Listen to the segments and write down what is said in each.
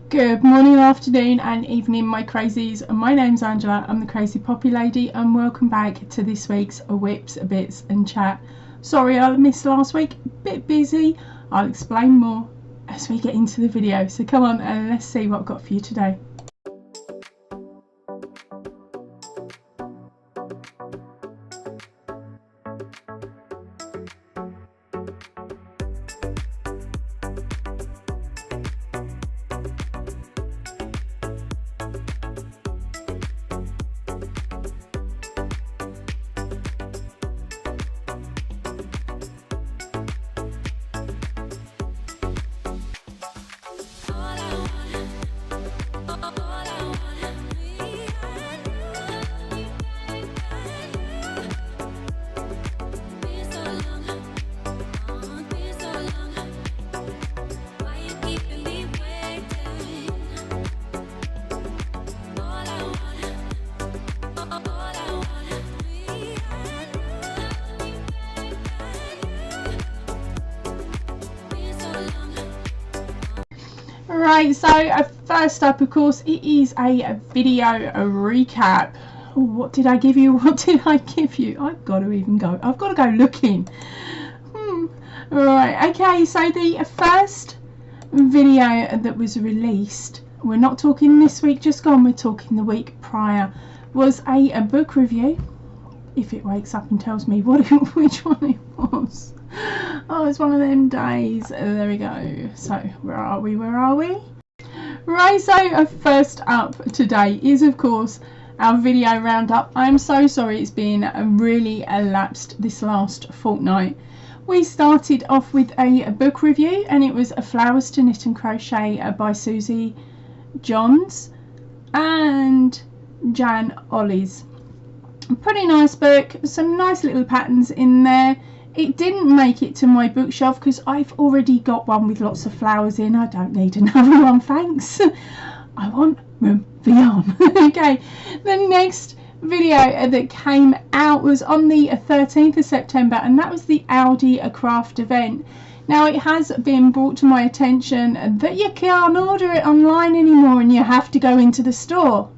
Good morning, afternoon and evening, my crazies. My name's Angela, I'm the Crazy Poppy Lady, and welcome back to this week's Whips, Bits and Chat. Sorry I missed last week, a bit busy. I'll explain more as we get into the video, so come on and let's see what I've got for you today. Right, so first up, of course, it is a video recap. What did I give you? What did I give you? I've got to go looking. Right, okay, so the first video that was released, we're not talking this week just gone, we're talking the week prior, was a book review. If it wakes up and tells me which one it was. Oh, it's one of them days. There we go. So where are we? Right, so first up today is of course our video roundup. I'm so sorry it's been really elapsed this last fortnight. We started off with a book review, and it was Flowers to Knit and Crochet by Susie Johns and Jan Ollies. Pretty nice book, some nice little patterns in there. It didn't make it to my bookshelf because I've already got one with lots of flowers in. I don't need another one, thanks. I want room for yarn. Okay, the next video that came out was on the 13th of September, and that was the Aldi craft event. Now, it has been brought to my attention that you can't order it online anymore and you have to go into the store,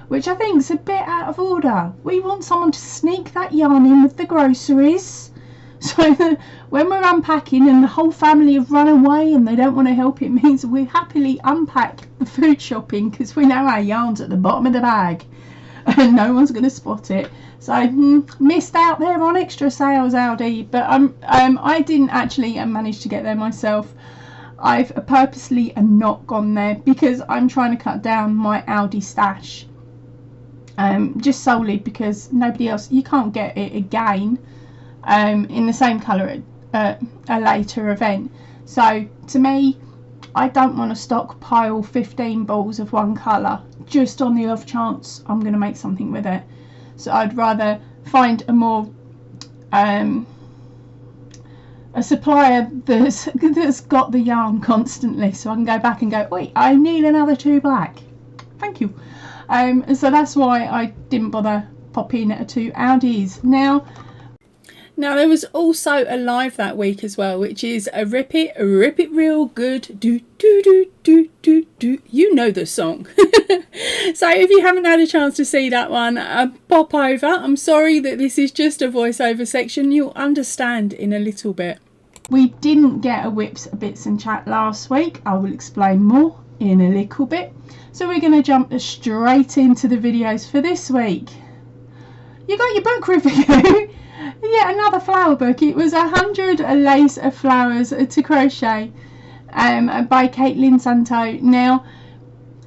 which I think is a bit out of order. We want someone to sneak that yarn in with the groceries, so that when we're unpacking and the whole family have run away and they don't want to help, it means we happily unpack the food shopping because we know our yarn's at the bottom of the bag and no one's going to spot it. So missed out there on extra sales, Aldi, but I didn't actually manage to get there myself. I've purposely not gone there because I'm trying to cut down my Aldi stash. Just solely because nobody else, you can't get it again in the same colour at a later event. So to me, I don't want to stockpile 15 balls of one colour just on the off chance I'm going to make something with it. So I'd rather find a more a supplier that's got the yarn constantly, so I can go back and go, wait, I need another 2 black, thank you. So that's why I didn't bother popping to Aldi's. Now there was also a live that week as well, which is a rip it real good, do do do do do do. You know the song. So if you haven't had a chance to see that one, pop over. I'm sorry that this is just a voiceover section. You'll understand in a little bit. We didn't get a Whips, Bits and Chat last week. I will explain more in a little bit. So we're going to jump straight into the videos for this week. You got your book review. Yeah, another flower book. It was 100 Lace Flowers to Crochet by Caitlin Santo. Now,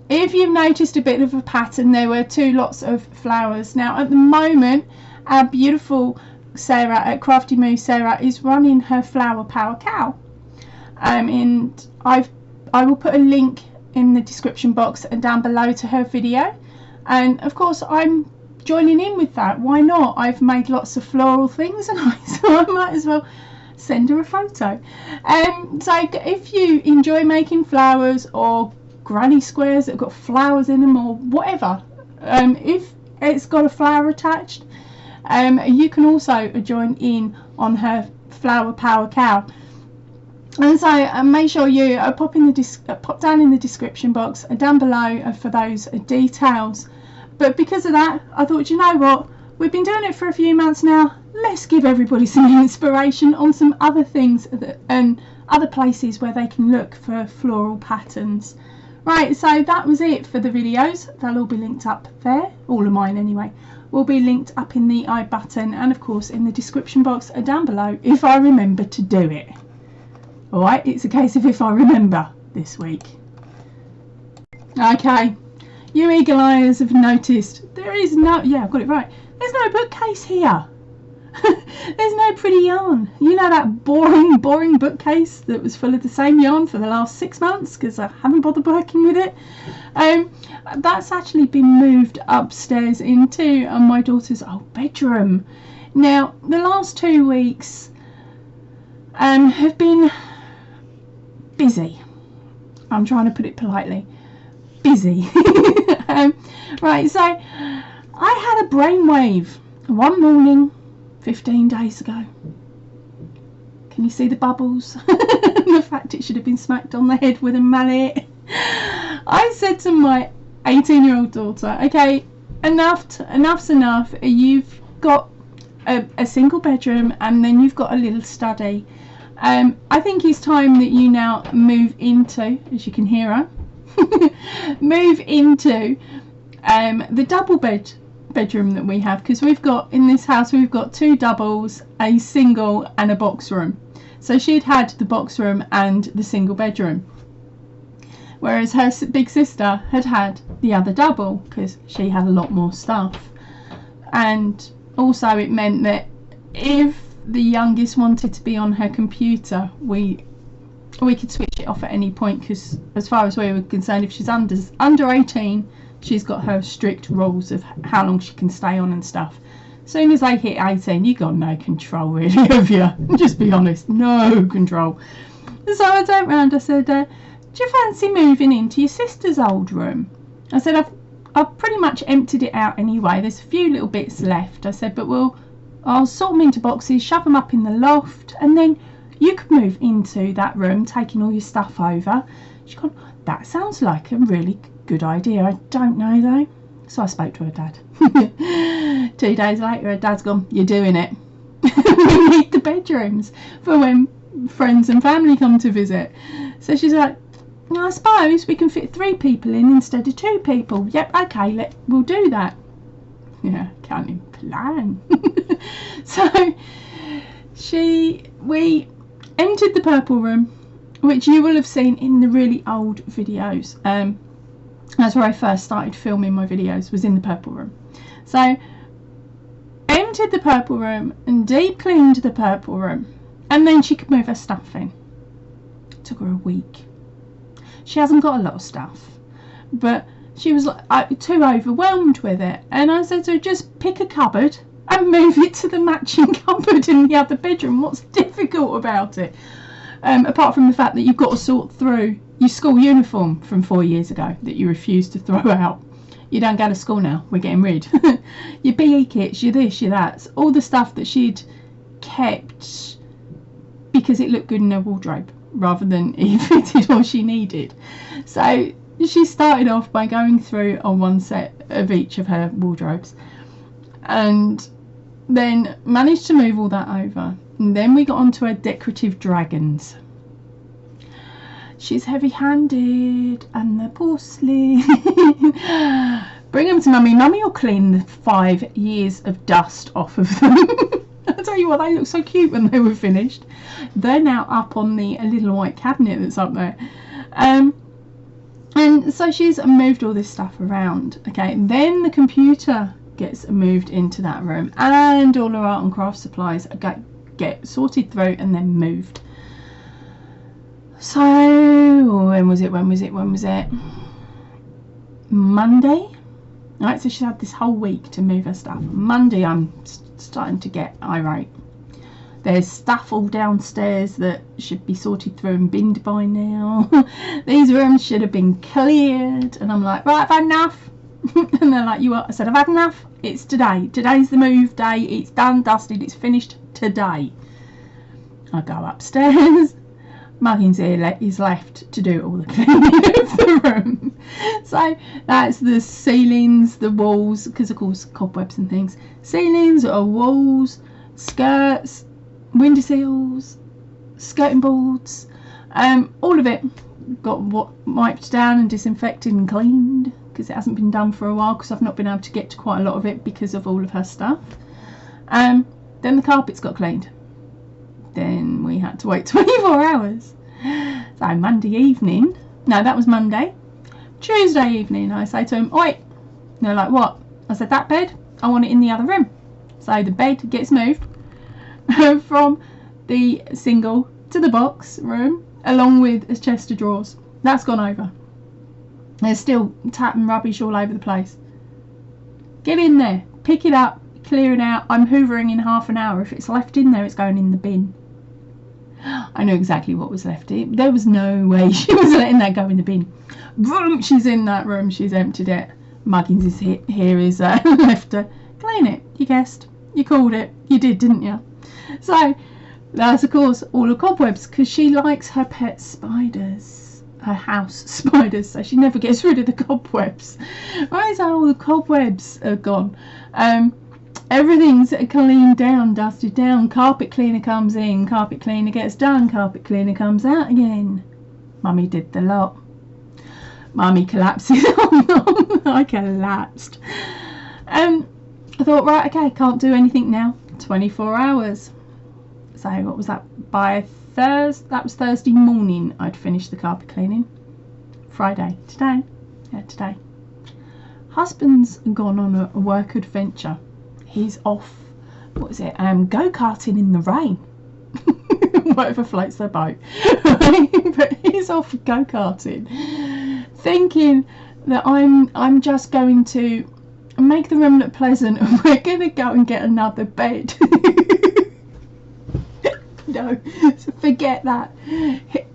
if you've noticed a bit of a pattern, there were 2 lots of flowers. Now, at the moment, our beautiful Sarah at Crafty Moo Sarah is running her Flower Power Cow. And I will put a link in the description box and down below to her video, and of course I'm joining in with that. Why not? I've made lots of floral things and so I might as well send her a photo. So if you enjoy making flowers or granny squares that have got flowers in them or whatever, if it's got a flower attached, you can also join in on her Flower Power Cow. And so make sure you pop down in the description box down below for those details. But because of that, I thought, you know what, we've been doing it for a few months now, let's give everybody some inspiration on some other things and other places where they can look for floral patterns. Right, so that was it for the videos. They'll all be linked up there, all of mine anyway, will be linked up in the I button and of course in the description box down below if I remember to do it. Alright, it's a case of if I remember this week. Okay, you eagle-eyers have noticed there is no, yeah, I've got it right, there's no bookcase here. There's no pretty yarn. You know that boring bookcase that was full of the same yarn for the last 6 months because I haven't bothered working with it? That's actually been moved upstairs into my daughter's old bedroom. Now, the last 2 weeks have been busy. I'm trying to put it politely. Busy. Right, so I had a brainwave one morning 15 days ago. Can you see the bubbles? The fact it should have been smacked on the head with a mallet. I said to my 18-year-old daughter, okay, enough's enough. You've got a single bedroom and then you've got a little study. I think it's time that you now move into, as you can hear her, move into the double bedroom that we have, because we've got in this house, we've got 2 doubles, a single and a box room. So she'd had the box room and the single bedroom, whereas her big sister had had the other double because she had a lot more stuff. And also it meant that if the youngest wanted to be on her computer, we could switch it off at any point, because as far as we were concerned, if she's under 18, she's got her strict rules of how long she can stay on and stuff. As soon as they hit 18, you got no control really, have you? Just be honest, no control. So I turned round, I said, do you fancy moving into your sister's old room? I said, I've pretty much emptied it out anyway, there's a few little bits left. I said, but I'll sort them into boxes, shove them up in the loft, and then you could move into that room, taking all your stuff over. She's gone, that sounds like a really good idea. I don't know though. So I spoke to her dad. 2 days later, her dad's gone, you're doing it. We need the bedrooms for when friends and family come to visit. So she's like, I suppose we can fit 3 people in instead of 2 people. Yep, okay, we'll do that. Yeah, can't even plan. So we entered the purple room, which you will have seen in the really old videos. That's where I first started filming my videos, was in the purple room. So emptied the purple room and deep cleaned the purple room, and then she could move her stuff in. It took her a week. She hasn't got a lot of stuff, but she was like too overwhelmed with it, and I said to her, just pick a cupboard and move it to the matching cupboard in the other bedroom. What's difficult about it? Apart from the fact that you've got to sort through your school uniform from 4 years ago that you refused to throw out. You don't go to school now, we're getting rid. Your PE kits, your this, your that, all the stuff that she'd kept because it looked good in her wardrobe rather than it fitted what she needed. So she started off by going through on one set of each of her wardrobes and then managed to move all that over. And then we got onto her decorative dragons. She's heavy-handed, and the porcelain. Bring them to mummy. Mummy will clean the 5 years of dust off of them. I'll tell you what, they look so cute when they were finished. They're now up on the little white cabinet that's up there. And so she's moved all this stuff around. Okay, then the computer gets moved into that room, and all her art and craft supplies get sorted through and then moved. So when was it? Monday. Right, so she had this whole week to move her stuff. Monday I'm starting to get irate. There's stuff all downstairs that should be sorted through and binned by now. These rooms should have been cleared, and I'm like, right, I've had enough. And they're like, you what? I said, I've had enough. It's today. Today's the move day. It's done, dusted, it's finished today. I go upstairs. Muggins here is left to do all the cleaning of the room. So that's the ceilings, the walls, because of course cobwebs and things. Ceilings or walls, skirts, window sills, skirting boards, all of it got wiped down and disinfected and cleaned, because it hasn't been done for a while, because I've not been able to get to quite a lot of it because of all of her stuff. Then the carpets got cleaned. Then we had to wait 24 hours. So Monday evening, no, that was Monday. Tuesday evening, I say to him, oi. And they're like, what? I said, that bed, I want it in the other room. So the bed gets moved from the single to the box room, along with a chest of drawers. That's gone over. There's still tap and rubbish all over the place. Get in there, pick it up, clear it out. I'm hoovering in half an hour. If it's left in there, it's going in the bin. I know exactly what was left in. There was no way she was letting that go in the bin. Vroom, she's in that room. She's emptied it. Muggins is here is left to clean it. You guessed. You called it. You did, didn't you? So that's of course all the cobwebs, because she likes her pet spiders, her house spiders, so she never gets rid of the cobwebs. Right, so all the cobwebs are gone. Everything's cleaned down, dusted down. Carpet cleaner comes in, carpet cleaner gets done, carpet cleaner comes out again. Mummy did the lot. Mummy collapses. I collapsed. I thought, right, okay, can't do anything now. 24 hours. So what was that? By that was Thursday morning I'd finished the carpet cleaning. Friday, today. Yeah, today. Husband's gone on a work adventure. He's off, what is it, go-karting in the rain. Whatever floats their boat. But he's off go-karting, thinking that I'm just going to make the room look pleasant and we're going to go and get another bed. No, forget that.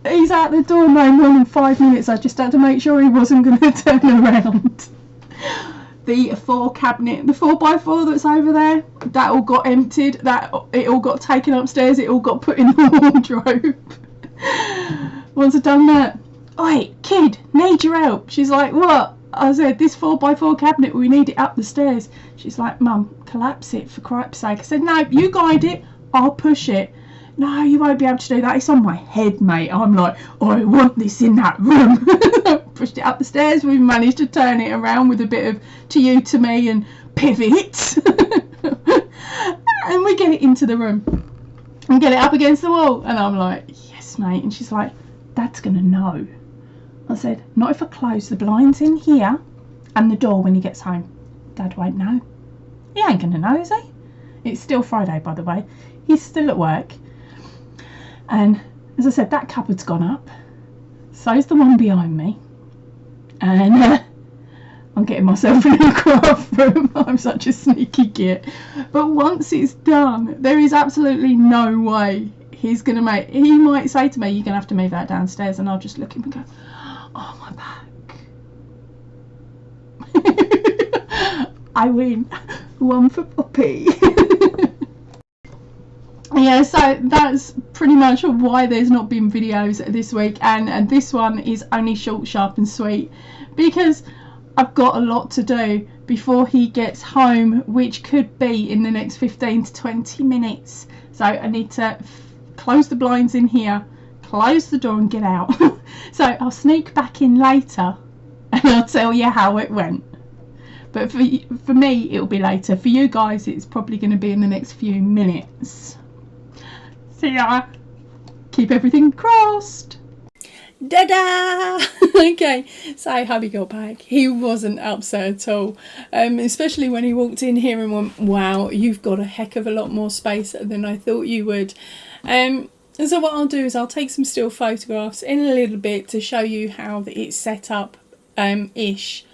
He's out the door no more than 5 minutes. I just had to make sure he wasn't going to turn around. The 4x4 that's over there, that all got emptied, it all got taken upstairs, it all got put in the wardrobe. Once I'd done that, oi, kid, need your help. She's like, what? I said, this 4x4 cabinet, we need it up the stairs. She's like, Mum, collapse it for cripe's sake. I said, no, you guide it, I'll push it. No, you won't be able to do that, it's on my head, mate. I'm like, I want this in that room. Pushed it up the stairs. We've managed to turn it around with a bit of to you, to me, and pivot. And we get it into the room and get it up against the wall. And I'm like, yes, mate. And she's like, Dad's going to know. I said, not if I close the blinds in here and the door when he gets home. Dad won't know. He ain't going to know, is he? It's still Friday, by the way. He's still at work. And as I said, that cupboard's gone up. So's the one behind me. And I'm getting myself in a craft room. I'm such a sneaky git. But once it's done, there is absolutely no way he's going to make... He might say to me, you're going to have to move that downstairs. And I'll just look at him and go, oh, my back. I win. One for Poppy. Yeah, so that's pretty much why there's not been videos this week, and this one is only short, sharp and sweet because I've got a lot to do before he gets home, which could be in the next 15 to 20 minutes. So I need to close the blinds in here, close the door and get out. So I'll sneak back in later and I'll tell you how it went. But for me it'll be later. For you guys it's probably going to be in the next few minutes. Yeah, keep everything crossed. Da-da! Okay, so hubby got back. He wasn't upset at all, especially when he walked in here and went, wow, you've got a heck of a lot more space than I thought you would. And so what I'll do is I'll take some still photographs in a little bit to show you how it's set up ish.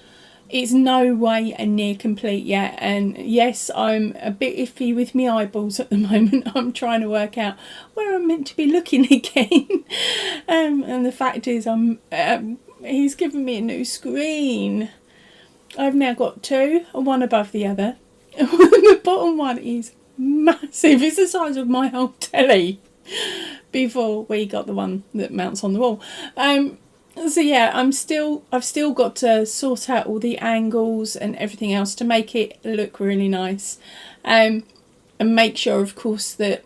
It's no way near complete yet, and yes, I'm a bit iffy with my eyeballs at the moment. I'm trying to work out where I'm meant to be looking again. And the fact is, he's given me a new screen. I've now got two, one above the other. The bottom one is massive. It's the size of my whole telly. before we got the one that mounts on the wall. So yeah, I've still got to sort out all the angles and everything else to make it look really nice, and make sure, of course, that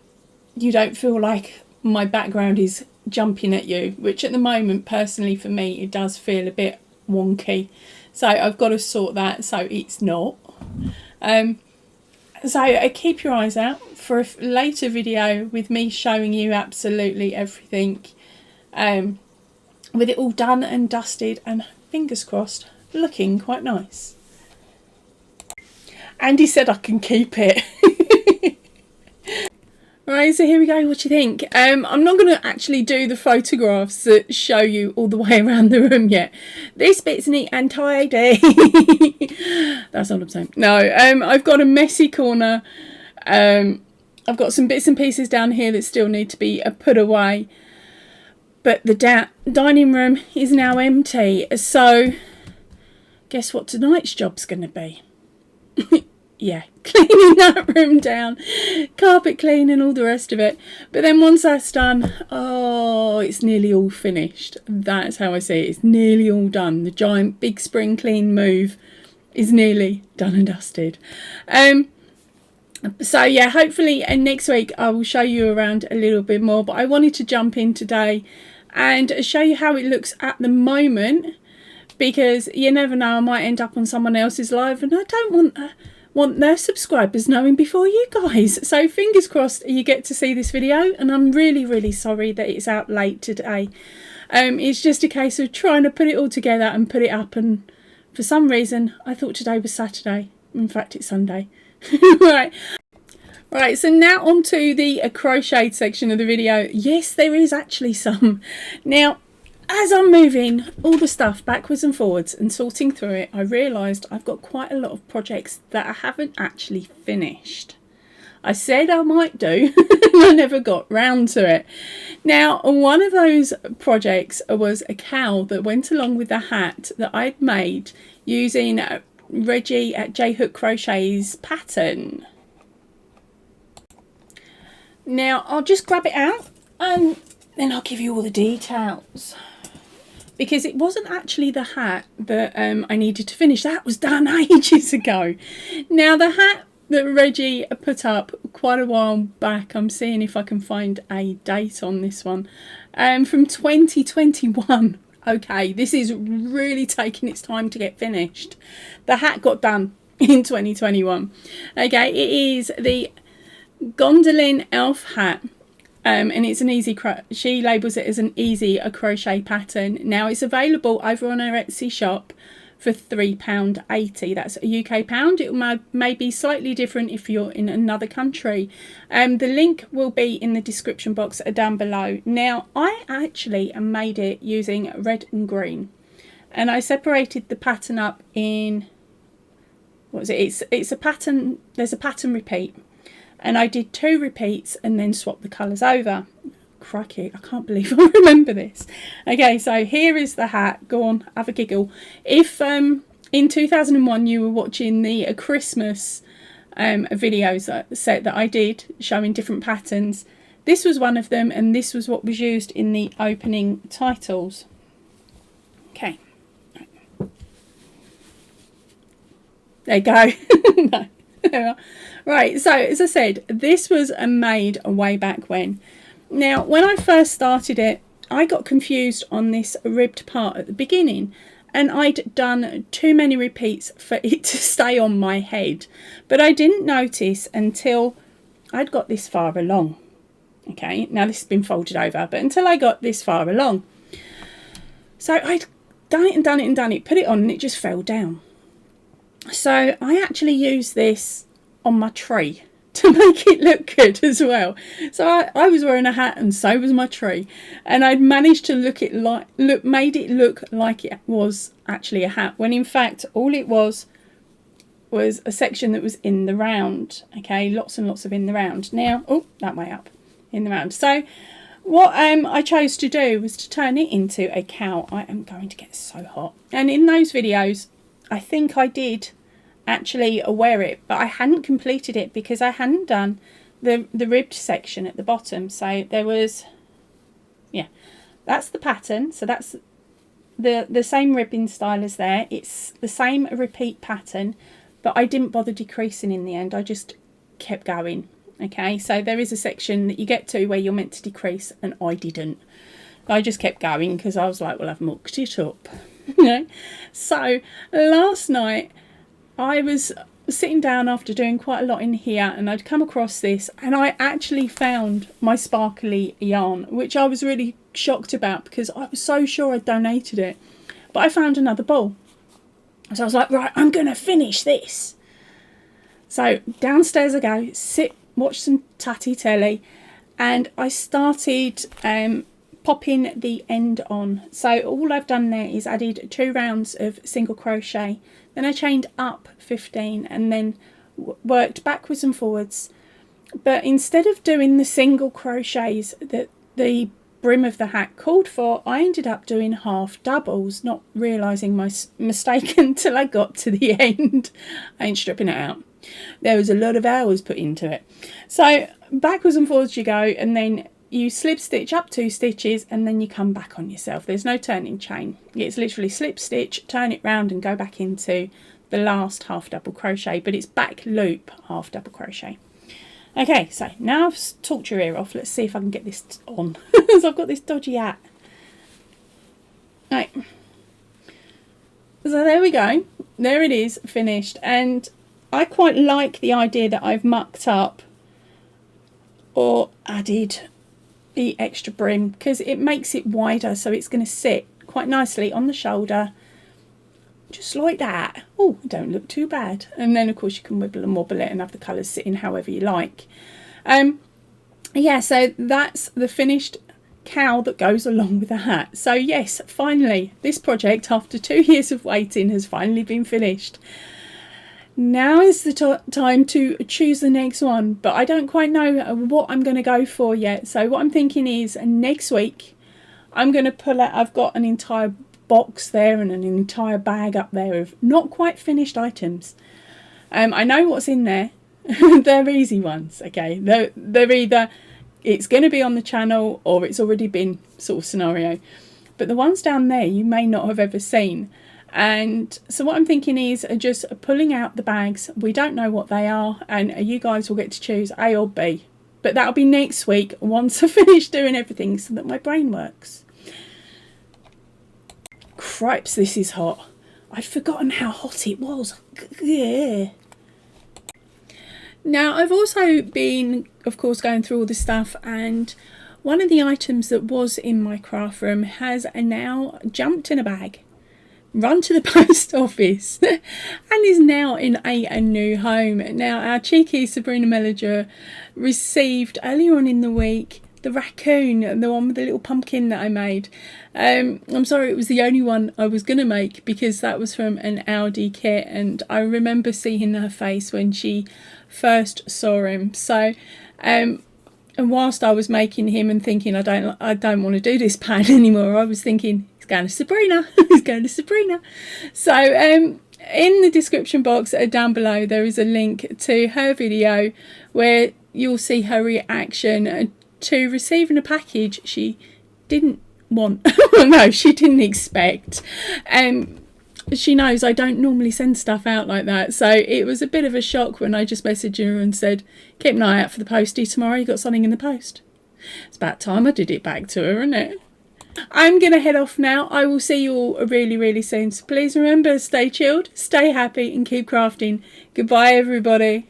you don't feel like my background is jumping at you, which at the moment, personally for me, it does feel a bit wonky. So I've got to sort that so it's not. So keep your eyes out for a later video with me showing you absolutely everything, with it all done and dusted and, fingers crossed, looking quite nice. Andy said I can keep it. Right, so here we go. What do you think? I'm not going to actually do the photographs that show you all the way around the room yet. This bit's neat and tidy. That's all I'm saying. No, I've got a messy corner. I've got some bits and pieces down here that still need to be put away. But the dining room is now empty. So, guess what tonight's job's going to be? Yeah, cleaning that room down, carpet clean and all the rest of it. But then once that's done, oh, it's nearly all finished. That's how I see it. It's nearly all done. The giant big spring clean move is nearly done and dusted. So yeah, hopefully next week I will show you around a little bit more. But I wanted to jump in today and show you how it looks at the moment, because you never know, I might end up on someone else's live and I don't want their subscribers knowing before you guys. So fingers crossed you get to see this video, and I'm really sorry that it's out late today. It's just a case of trying to put it all together and put it up, and for some reason I thought today was Saturday. In fact, it's Sunday. Right, so now on to the crocheted section of the video. Yes, there is actually some. Now, as I'm moving all the stuff backwards and forwards and sorting through it, I realised I've got quite a lot of projects that I haven't actually finished. I said I might do, and I never got round to it. Now, one of those projects was a cowl that went along with the hat that I'd made using Reggie at J Hook Crochet's pattern. Now, I'll just grab it out and then I'll give you all the details, because it wasn't actually the hat that I needed to finish. That was done ages ago. Now, the hat that Reggie put up quite a while back, I'm seeing if I can find a date on this one, from 2021. Okay, this is really taking its time to get finished. The hat got done in 2021. Okay, it is the Gondolin elf hat. And it's an easy, she labels it as an easy crochet pattern. Now, it's available over on her Etsy shop for £3.80. That's a UK pound. It may be slightly different if you're in another country. The link will be in the description box down below. Now, I actually made it using red and green, and I separated the pattern up in, what was it? It's a pattern. There's a pattern repeat. And I did 2 repeats and then swapped the colours over. Crikey, I can't believe I remember this. Okay, so here is the hat. Go on, have a giggle. If in 2001 you were watching the Christmas videos set that I did showing different patterns, this was one of them, and this was what was used in the opening titles. Okay. There you go. No. Right, so as I said, this was made way back when. Now, when I first started it, I got confused on this ribbed part at the beginning, and I'd done too many repeats for it to stay on my head. But I didn't notice until I'd got this far along. Okay, now this has been folded over, but until I got this far along. So I'd done it and done it and done it, put it on, and it just fell down. So I actually used this on my tree to make it look good as well. So I was wearing a hat, and so was my tree, and I'd managed to made it look like it was actually a hat, when in fact all it was a section that was in the round. Okay, lots and lots of in the round. Now, oh, that way up in the round. So what I chose to do was to turn it into a cowl. I am going to get so hot. And in those videos, I think I did actually wear it, but I hadn't completed it because I hadn't done the ribbed section at the bottom. So there was Yeah, that's the pattern. So that's the same ribbon style as there. It's the same repeat pattern, but I didn't bother decreasing in the end. I just kept going. Okay, so there is a section that you get to where you're meant to decrease, and I didn't. I just kept going because I was like, well, I've mucked it up. You know. So last night I was sitting down after doing quite a lot in here, and I'd come across this, and I actually found my sparkly yarn, which I was really shocked about because I was so sure I'd donated it, but I found another ball. So I was like, right, I'm gonna finish this. So downstairs I go, sit, watch some tatty telly, and I started popping the end on. So all I've done there is added 2 rounds of single crochet, then I chained up 15 and then worked backwards and forwards. But instead of doing the single crochets that the brim of the hat called for, I ended up doing half doubles, not realising my mistake until I got to the end. I ain't stripping it out. There was a lot of hours put into it. So backwards and forwards you go, and then you slip stitch up 2 stitches, and then you come back on yourself. There's no turning chain. It's literally slip stitch, turn it round and go back into the last half double crochet, but it's back loop half double crochet. Okay, so now I've talked your ear off. Let's see if I can get this on. So I've got this dodgy hat. Right. So there we go. There it is, finished. And I quite like the idea that I've mucked up or added the extra brim, because it makes it wider, so it's going to sit quite nicely on the shoulder, just like that. Oh, don't look too bad. And then of course you can wibble and wobble it and have the colours sitting however you like. Yeah, so that's the finished cowl that goes along with the hat. So yes, finally this project, after 2 years of waiting, has finally been finished. Now is the time to choose the next one, but I don't quite know what I'm going to go for yet. So what I'm thinking is next week I'm going to pull out, I've got an entire box there and an entire bag up there of not quite finished items. I know what's in there. They're easy ones, okay? They're either it's going to be on the channel or it's already been sort of scenario. But the ones down there you may not have ever seen. And so what I'm thinking is just pulling out the bags. We don't know what they are, and you guys will get to choose A or B. But that'll be next week once I finish doing everything so that my brain works. Cripes, this is hot. I'd forgotten how hot it was. Yeah. Now, I've also been, of course, going through all this stuff, and one of the items that was in my craft room has now jumped in a bag, run to the post office, and is now in a new home. Now, our cheeky Sabrina Melliger received earlier on in the week the raccoon, the one with the little pumpkin that I made. I'm sorry, it was the only one I was going to make because that was from an Audi kit, and I remember seeing her face when she first saw him. So and whilst I was making him and thinking I don't want to do this pan anymore, I was thinking he's going to Sabrina. He's going to Sabrina. So in the description box down below there is a link to her video where you'll see her reaction to receiving a package she didn't want. No, she didn't expect. She knows I don't normally send stuff out like that, so it was a bit of a shock when I just messaged her and said, keep an eye out for the postie tomorrow, you got something in the post. It's about time I did it back to her, isn't it? I'm going to head off now. I will see you all really, really soon. So please remember, stay chilled, stay happy and keep crafting. Goodbye, everybody.